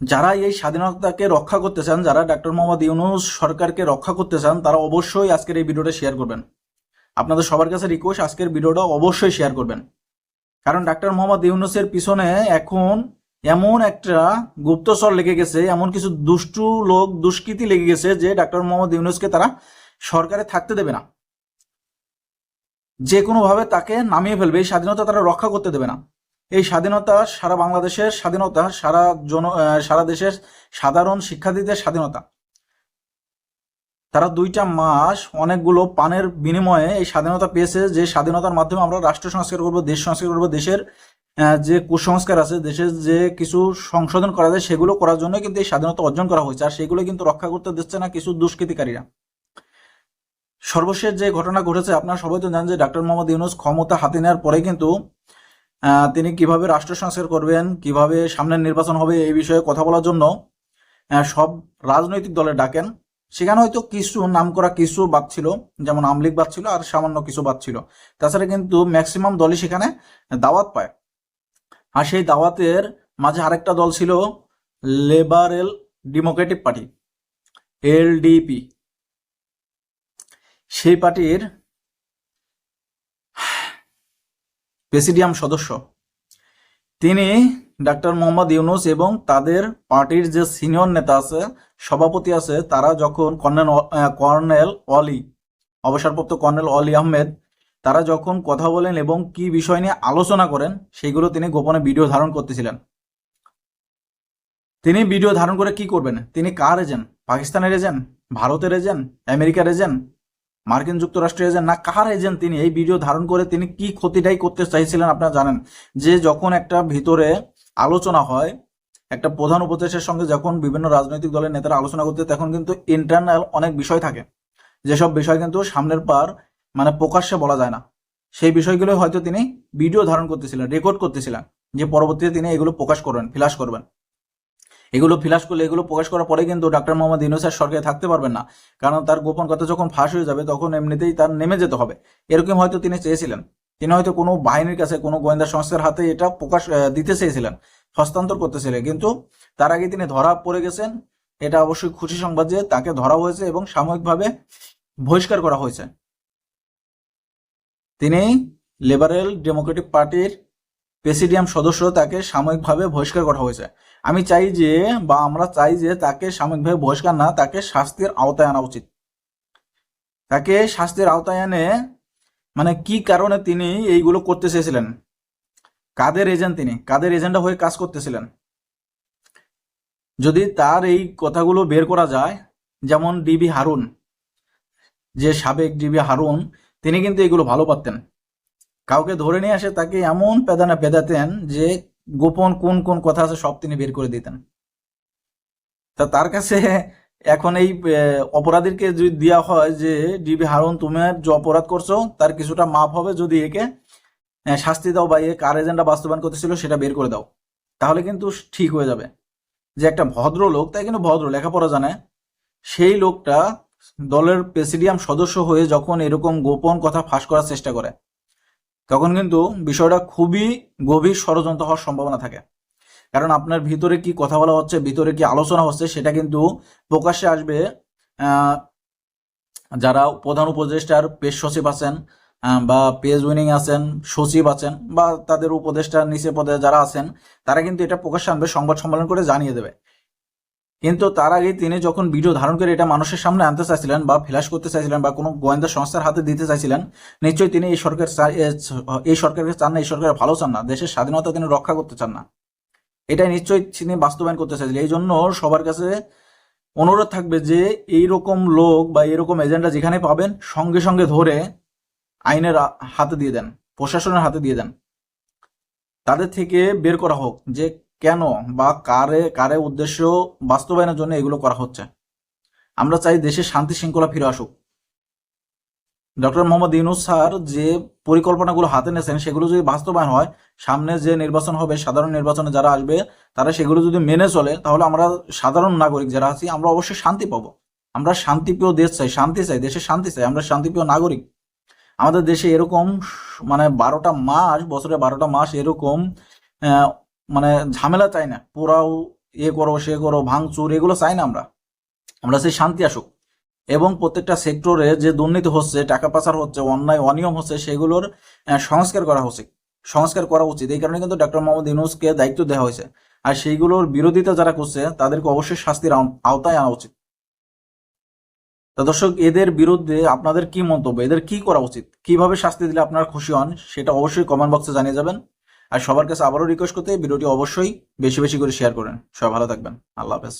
যারা এই স্বাধীনতাকে রক্ষা করতে চান, যারা ডক্টর মোহাম্মদ ইউনূস সরকারকে রক্ষা করতে চান, তারা অবশ্যই আজকের এই ভিডিওটা শেয়ার করবেন। আপনাদের সবার কাছে রিকোয়েস্ট, আজকের ভিডিওটা অবশ্যই শেয়ার করবেন। কারণ ডক্টর মোহাম্মদ ইউনূসের পিছনে এখন এমন একটা গুপ্তচর লেগে গেছে, এমন কিছু দুষ্টু লোক দুষ্কৃতি লেগে গেছে যে ডক্টর মোহাম্মদ ইউনূসকে তারা সরকারে থাকতে দেবে না, যে কোনোভাবে তাকে নামিয়ে ফেলবে। এই স্বাধীনতা তারা রক্ষা করতে দেবে না। এই স্বাধীনতা সারা বাংলাদেশের স্বাধীনতা, সারা দেশের সাধারণ শিক্ষার্থীদের স্বাধীনতা। তারা 2টা মাস অনেকগুলো পানের বিনিময়ে এই স্বাধীনতা পেয়েছে, যে স্বাধীনতার মাধ্যমে আমরা রাষ্ট্র সংস্কার করবো, দেশ সংস্কার করবো, দেশের যে কুসংস্কার আছে, দেশের যে কিছু সংশোধন করা যায় সেগুলো করার জন্য কিন্তু এই স্বাধীনতা অর্জন করা হয়েছে। আর সেগুলো কিন্তু রক্ষা করতে দিচ্ছে না কিছু দুষ্কৃতিকারীরা। সর্বশেষ যে ঘটনা ঘটেছে, আপনারা সবাই তো জানেন যে ডক্টর মোহাম্মদ ইউনূস ক্ষমতা হাতে নেওয়ার পরে কিন্তু তিনি কিভাবে রাষ্ট্র সংস্কার করবেন, কিভাবে সামনের নির্বাচন হবে, এই বিষয়ে কথা বলার জন্য সব রাজনৈতিক দলে ডাকেন। সেখানে হয়তো কিছু নাম করা কিছু বাদ ছিল, যেমন আওয়ামী লীগ বাদ ছিল আর সামান্য কিছু বাদ ছিল। তাছাড়া কিন্তু ম্যাক্সিমাম দলই সেখানে দাওয়াত পায়। আর সেই দাওয়াতের মাঝে আরেকটা দল ছিল লিবারেল ডেমোক্রেটিক পার্টি, এলডিপি। সেই পার্টির প্রেসিডিয়াম সদস্য তিনি ডক্টর মোহাম্মদ ইউনূস এবং তাদের পার্টির যে সিনিয়র নেতা আছে, সভাপতি আছে, তারা যখন কর্নেল অলি, অবসরপ্রাপ্ত কর্নেল অলি আহমেদ, তারা যখন কথা বলেন এবং কি বিষয় নিয়ে আলোচনা করেন সেগুলো তিনি গোপনে ভিডিও ধারণ করতেছিলেন। তিনি ভিডিও ধারণ করে কি করবেন? তিনি কার এজেন্ট? পাকিস্তানের এজেন্ট, ভারতের এজেন্ট, আমেরিকার এজেন্ট, মার্কিন যুক্তরাষ্ট্রের এজেন্ট, না কার এজেন্ট? তিনি এই ভিডিও ধারণ করে তিনি কি ক্ষতিটাই করতে চাইছিলেন আপনারা জানেন। যে যখন একটা ভিতরে আলোচনা হয়, একটা প্রধান উপদেষ্টার সঙ্গে যখন বিভিন্ন রাজনৈতিক দলের নেতারা আলোচনা করতে, তখন কিন্তু ইন্টারনাল অনেক বিষয় থাকে, যেসব বিষয় কিন্তু সামনের পার মানে প্রকাশ্যে বলা যায় না। সেই বিষয়গুলো হয়তো তিনি ভিডিও ধারণ করতেছিলেন, রেকর্ড করতেছিলেন, যে পরবর্তীতে তিনি এগুলো প্রকাশ করবেন, ফ্ল্যাশ করবেন। এগুলো ফ্ল্যাশ করলে, এগুলো প্রকাশ করার পরে কিন্তু ডক্টর মোহাম্মদ ইউনূস আর সরকারে থাকতে পারবেন না। কারণ তার গোপন কথা যখন ফাঁস হয়ে যাবে তখন এমনিতেই তার নেমে যেতে হবে। এরকম হয়তো তিনি চেয়েছিলেন। তিনি হয়তো কোনো বাহিনীর কাছে, কোনো গোয়েন্দা সংস্থার হাতে এটা প্রকাশ দিতে চেয়েছিলেন, হস্তান্তর করতেছিলেন। কিন্তু তার আগে তিনি ধরা পড়ে গেছেন। এটা অবশ্যই খুশি সংবাদ যে তাকে ধরা হয়েছে এবং সাময়িকভাবে বহিষ্কার করা হয়েছে। তিনি লিবারেল ডেমোক্রেটিক পার্টির প্রেসিডিয়াম সদস্য, তাকে সাময়িকভাবে বহিষ্কার করা হয়েছে। আমি চাই যে, বা আমরা চাই যে তাকে সাময়িকভাবে বহিষ্কার না, তাকে শাস্তির আওতায় আনা উচিত। তাকে শাস্তির আওতায় এনে, মানে কি কারণে তিনি এইগুলো করতে চেয়েছিলেন, কাদের এজেন্ট, তিনি কাদের এজেন্ডা হয়ে কাজ করতেছিলেন, যদি তার এই কথাগুলো বের করা যায়। যেমন ডিবি হারুন, যে সাবেক ডিবি হারুন, তিনি কিন্তু এগুলো ভালো পারতেন। কাউকে ধরে নিয়ে আসে তাকে এমন পেদানা পেদাতেন যে গোপন কোন কোন কথা আছে সব তিনি বের করে দিতেন। তা তার কাছে এখন এই অপরাধীকে যদি দেওয়া হয় যে ডিবি হারুন, তুমি যে অপরাধ করছো তার কিছুটা মাপ হবে যদি একে শাস্তি দাও, বা এ কার এজেন্ডা বাস্তবায়ন করতেছিল সেটা বের করে দাও, তাহলে কিন্তু ঠিক হয়ে যাবে। যে একটা ভদ্র লোক, তাই কিন্তু ভদ্র, লেখাপড়া জানে, সেই লোকটা দলের প্রেসিডিয়াম সদস্য হয়ে যখন এরকম গোপন কথা ফাঁস করার চেষ্টা করে, তখন কিন্তু বিষয়টা খুবই গভীর ষড়যন্ত্র হওয়ার সম্ভাবনা থাকে। কারণ আপনার ভিতরে কি কথা বলা হচ্ছে, ভিতরে কি আলোচনা হচ্ছে, সেটা কিন্তু প্রকাশ্যে আসবে। যারা প্রধান উপদেষ্টার পেশ সচিব আছেন, বা পেজ উইনিং আছেন, সচিব আছেন, বা তাদের উপদেষ্টার নিচে পদে যারা আছেন, তারা কিন্তু এটা প্রকাশ্যে আনবে, সংবাদ সম্মেলন করে জানিয়ে দেবে। কিন্তু তার আগে তিনি যখন ভিডিও ধারণ করে এটা মানুষের সামনে আনতে চাইছিলেন, বা ফ্ল্যাশ করতে চাইছিলেন, বা কোনো গোয়েন্দা সংস্থার হাতে দিতে চাইছিলেন, নিশ্চয়ই তিনি এই সরকারকে চান না, এই সরকারের ভালো চান না, দেশের স্বাধীনতা তিনি রক্ষা করতে চান না। এটাই নিশ্চয়ই তিনি বাস্তবায়ন করতে চাইছিলেন। এই জন্য সবার কাছে অনুরোধ থাকবে যে এইরকম লোক বা এরকম এজেন্ডা যেখানে পাবেন, সঙ্গে সঙ্গে ধরে আইনের হাতে দিয়ে দেন, প্রশাসনের হাতে দিয়ে দেন। তাদের থেকে বের করা হোক যে কেন বা কারে কারে উদ্দেশ্য বাস্তবায়নের জন্য এগুলো করা হচ্ছে। আমরা চাই দেশে শান্তি শৃঙ্খলা ফিরে আসুক। ডক্টর মোহাম্মদ ইউনূস স্যার যে পরিকল্পনাগুলো হাতে নিয়েছেন সেগুলো যদি বাস্তবায়ন হয়, সামনে যে নির্বাচন হবে, সাধারণ নির্বাচনে যারা আসবে তারা সেগুলো যদি মেনে চলে, তাহলে আমরা সাধারণ নাগরিক যারা আছি আমরা অবশ্যই শান্তি পাবো। আমরা শান্তিপ্রিয় দেশ চাই, শান্তি চাই, দেশে শান্তি চাই, আমরা শান্তিপ্রিয় নাগরিক। আমাদের দেশে এরকম মানে 12টা মাস, বছরে 12টা মাস এরকম মানে ঝামেলা চাই না, পোড়াও এ করো সে করো ভাঙচুর এগুলো চাই না আমরা। আমরা চাই শান্তি আসুক এবং প্রত্যেকটা সেক্টরে যে দুর্নীতি হচ্ছে, টাকা পাচার হচ্ছে, অন্যায় অনিয়ম হচ্ছে, সেগুলোর সংস্কার করা উচিত। এই কারণে কিন্তু ডক্টর মোহাম্মদ ইউনূসকে দায়িত্ব দেওয়া হয়েছে। আর সেইগুলোর বিরোধিতা যারা করছে তাদেরকে অবশ্যই শাস্তির আওতায় আনা উচিত। তো দর্শক, এদের বিরুদ্ধে আপনাদের কি মন্তব্য, এদের কি করা উচিত, কিভাবে শাস্তি দিলে আপনারা খুশি হন, সেটা অবশ্যই কমেন্ট বক্সে জানিয়ে যাবেন। আর সবার কাছে আবারও রিকোয়েস্ট করতে ভিডিওটি অবশ্যই বেশি বেশি করে শেয়ার করেন। সবাই ভালো থাকবেন। আল্লাহ হাফেজ।